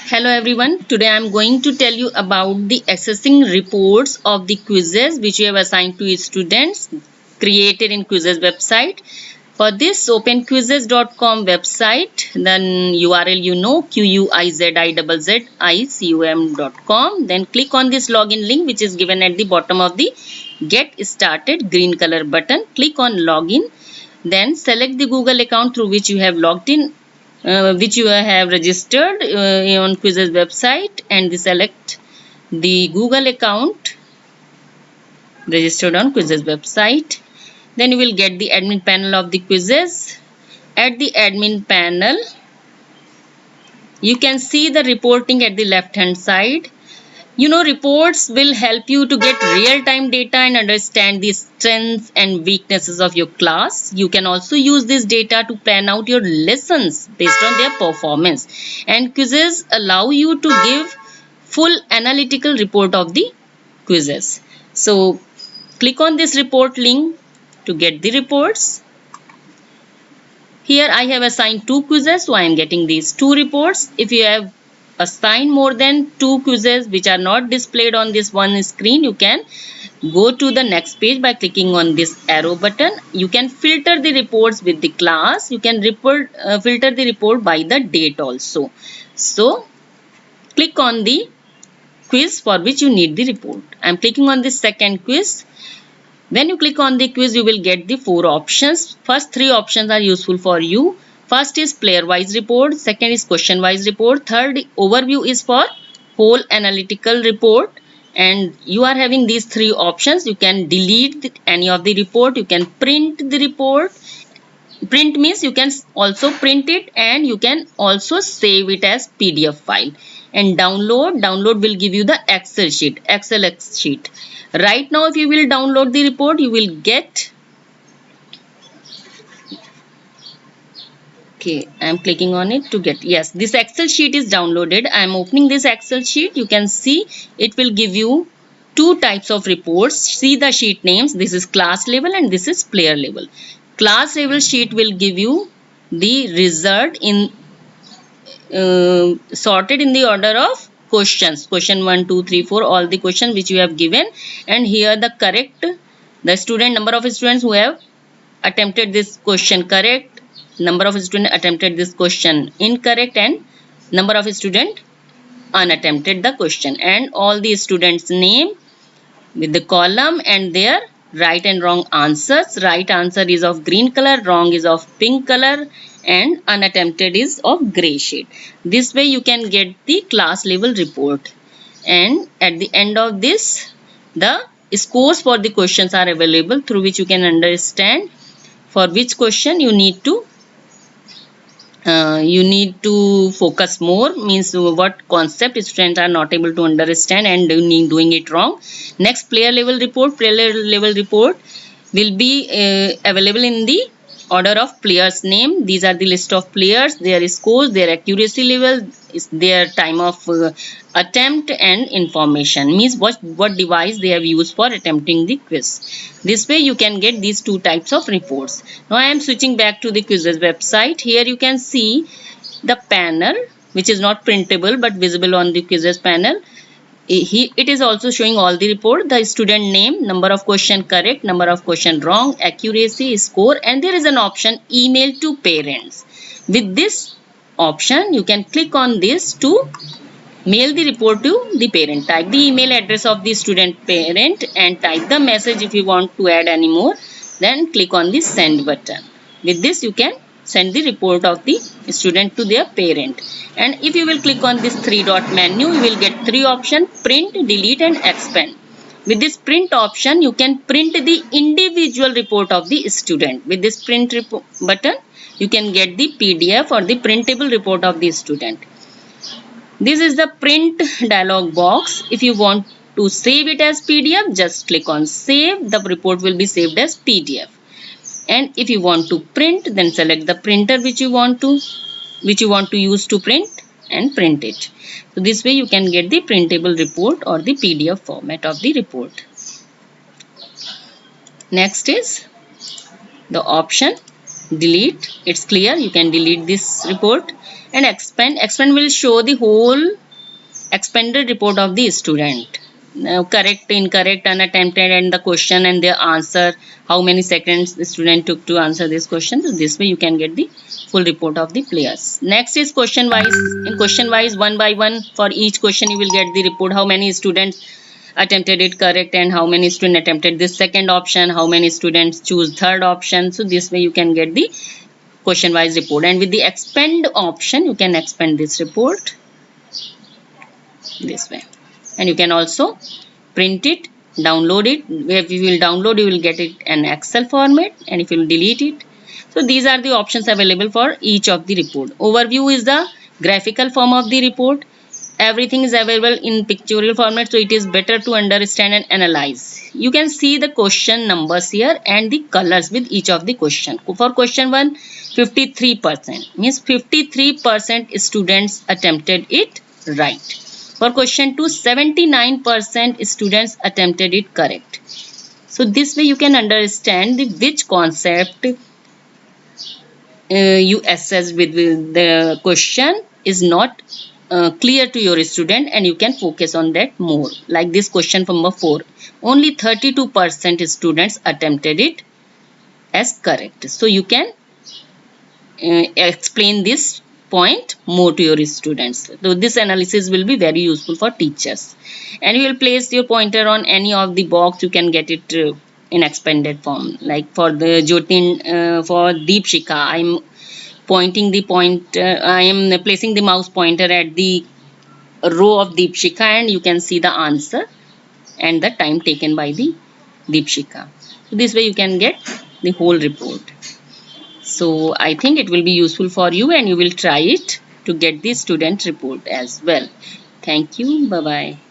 Hello everyone. Today I am going to tell you about the accessing reports of the quizzes which we have assigned to students created in Quizizz website. For this, open quizizz.com website, then URL quizizicom.com. Then click on this login link which is given at the bottom of the Get Started green color button. Click on login. Then select the Google account through which you have logged in, which you have registered on Quizizz website, and select the Google account registered on Quizizz website. Then you will get the admin panel of the Quizizz. At the admin panel, you can see the reporting at the left hand side. Reports will help you to get real-time data and understand the strengths and weaknesses of your class. You can also use this data to plan out your lessons based on their performance. And quizzes allow you to give full analytical report of the quizzes. So, click on this report link to get the reports. Here I have assigned 2 quizzes, so I am getting these 2 reports. If you have assigned more than 2 quizzes which are not displayed on this one screen, you can go to the next page by clicking on this arrow button. You can filter the reports with the class. You can filter the report by the date also. So, click on the quiz for which you need the report. I am clicking on this second quiz. When you click on the quiz, you will get the 4 options. First 3 options are useful for you. First is player-wise report. Second is question-wise report. Third, overview is for whole analytical report. And you are having these 3 options. You can delete any of the report. You can print the report. Print means you can also print it, and you can also save it as PDF file. And download will give you the Excel sheet. Right now, if you will download the report, you will get. Okay, I am clicking on it to get. Yes, this Excel sheet is downloaded. I am opening this Excel sheet. You can see it will give you 2 types of reports. See the sheet names. This is class level and this is player level. Class level sheet will give you the result in sorted in the order of questions. Question 1, 2, 3, 4, all the questions which you have given, and here the student number of students who have attempted this question correct, number of students attempted this question incorrect, and number of students unattempted the question, and all the students name with the column and their right and wrong answers. Right answer is of green color, wrong is of pink color, and unattempted is of gray shade. This way you can get the class level report, and at the end of this the scores for the questions are available through which you can understand for which question you need to focus more, means what concept students are not able to understand and doing it wrong. Next, player level report will be available in the order of players name. These are the list of players, their scores, their accuracy level, their time of attempt, and information, means what device they have used for attempting the quiz. This way you can get these 2 types of reports. Now I am switching back to the Quizizz website. Here you can see the panel which is not printable but visible on the Quizizz panel. It is also showing all the report, the student name, number of question correct, number of question wrong, accuracy, score, and there is an option email to parents. With this option you can click on this to mail the report to the parent. Type the email address of the student parent and type the message if you want to add any more. Then click on the send button. With this you can send the report of the student to their parent. And if you will click on this 3-dot menu, you will get 3 options: print, delete, and expand. With this print option, you can print the individual report of the student. With this print button, you can get the PDF or the printable report of the student. This is the print dialog box. If you want to save it as PDF, just click on save. The report will be saved as PDF. And if you want to print, then select the printer which you want to use to print and print it. So this way you can get the printable report or the PDF format of the report. Next is the option delete. It's clear, you can delete this report. and expand will show the whole expanded report of the student. Correct, incorrect, unattempted, and the question and their answer, how many seconds the student took to answer this question. So this way you can get the full report of the players. Next is question wise. In question wise, one by one, for each question you will get the report, how many students attempted it correct and how many students attempted this second option, how many students choose third option. So this way you can get the question wise report, and with the expand option you can expand this report this way, and you can also print it, download it. If you will download, you will get it in Excel format, and if you will delete it. So these are the options available for each of the report. Overview is the graphical form of the report. Everything is available in pictorial format, so it is better to understand and analyze. You can see the question numbers here and the colors with each of the question. For question 1, 53% means 53% students attempted it right. For question 2, 79% students attempted it correct. So this way you can understand which concept you assess with the question is not clear to your student, and you can focus on that more. Like this question number 4, only 32% students attempted it as correct. So you can explain this point more to your students. So this analysis will be very useful for teachers, and you will place your pointer on any of the box. You can get it in expanded form. Like for the Jyotin, for Deepshika, I'm pointing the I am placing the mouse pointer at the row of Deepshika, and you can see the answer and the time taken by the Deepshika. So this way you can get the whole report. So I think it will be useful for you, and you will try it to get the student report as well. Thank you. Bye bye.